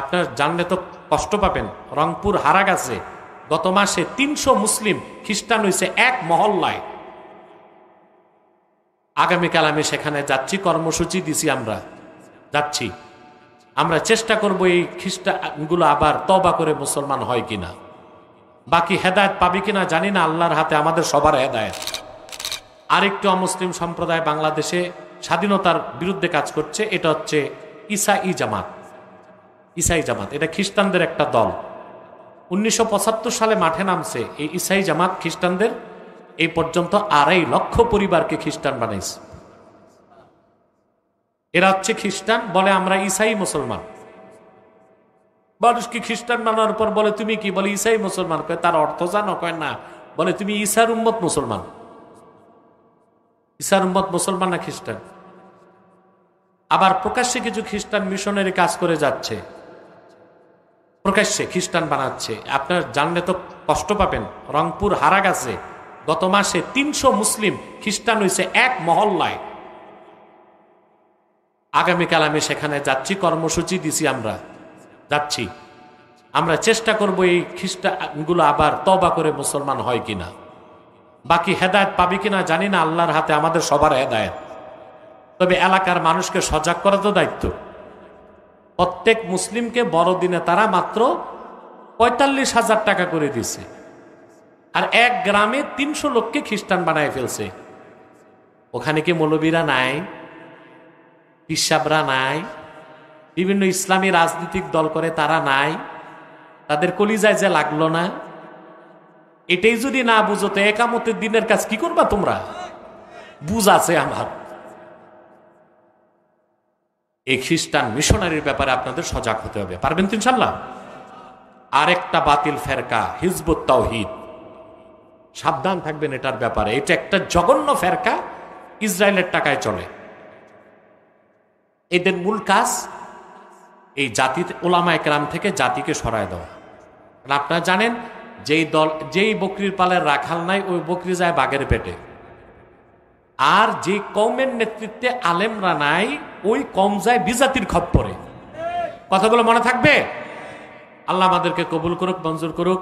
আপনার জানলে তো কষ্ট পাবেন। রংপুর হারাগাছে গত মাসে ৩০০ মুসলিম খ্রিস্টান হয়েছে এক মহল্লায়। আগামীকাল আমি সেখানে যাচ্ছি, কর্মসূচি দিছি, আমরা যাচ্ছি। আমরা চেষ্টা করব এই খ্রিস্টানগুলো আবার তওবা করে মুসলমান হয় কিনা, বাকি হেদায়েত পাবি কিনা জানি না, আল্লাহর হাতে, আমাদের সবার হেদায়েত। আরেকটু অমুসলিম সম্প্রদায় বাংলাদেশে স্বাধীনতার বিরুদ্ধে কাজ করছে, এটা হচ্ছে ইসাই জামাত। ইসাই জামাত এটা খ্রিস্টানদের একটা দল। 1975 সালে মাঠে নামছে এই ইসাই জামাত খ্রিস্টানদের। এই পর্যন্ত 2.5 লক্ষ পরিবারকে খ্রিস্টান বানাইছে। এরা হচ্ছে খ্রিস্টান, বলে আমরা ইসাই মুসলমান। মানুষকে খ্রিস্টান বানানোর পর বলে তুমি কি, বলে ইসাই মুসলমান। কয় তার অর্থ জানো? কয় না। বলে তুমি ঈসার উম্মত মুসলমান। ঈসার উম্মত মুসলমান না খ্রিস্টান? আবার প্রকাশ্যে কিছু খ্রিস্টান মিশনারি কাজ করে যাচ্ছে, প্রকাশ্যে খ্রিস্টান বানাচ্ছে। আপনার জানলে তো কষ্ট পাবেন। রংপুর হারাগাছে গত মাসে ৩০০ মুসলিম খ্রিস্টান হয়েছে এক মহল্লায়। আগামীকাল আমি সেখানে যাচ্ছি, কর্মসূচি দিছি, আমরা যাচ্ছি। আমরা চেষ্টা করব এই খ্রিস্টানগুলো আবার তওবা করে মুসলমান হয় কিনা, বাকি হেদায়েত পাবি কিনা জানি না, আল্লাহর হাতে, আমাদের সবার হেদায়েত। তবে এলাকার মানুষকে সজাগ করা তো দায়িত্ব। প্রত্যেক মুসলিমকে বড়দিনে তারা মাত্র ৪৫,০০০ টাকা করে দিছে, আর এক গ্রামে ৩০০ লোককে খ্রিস্টান বানায় ফেলছে। ওখানে কি মৌলবীরা নাই? পিসাবরা নাই? বিভিন্ন ইসলামী রাজনৈতিক দল করে তারা নাই? তাদের কলিজায় যে লাগলো না? এটাই যদি না বুঝো তো একামতের দিনের কাজ কি করবা তোমরা? বুঝ আছে আমার। এই খ্রিস্টান মিশনারির ব্যাপারে আপনাদের সজাগ হতে হবে। পারবেন তো ইনশাল্লাহ? আরেকটা বাতিল ফেরকা হিজবুত তাওহীদ, সাবধান থাকবেন এটার ব্যাপারে। এটা একটা জঘন্য ফেরকা, ইসরায়েলের টাকায় চলে। এদের মূল কাজ এই জাতি, ওলামায়ে কেরাম থেকে জাতিকে সরায় দেওয়া। আপনারা জানেন যেই বকরির পালের রাখাল নাই, ওই বকরি যায় বাঘের পেটে। আর যে কওমের নেতৃত্বে আলেমরা নাই, ওই কম যায় বিজাতির খপ্পরে। কথাগুলো মনে থাকবে। আল্লাহ আমাদেরকে কবুল করুক, মঞ্জুর করুক।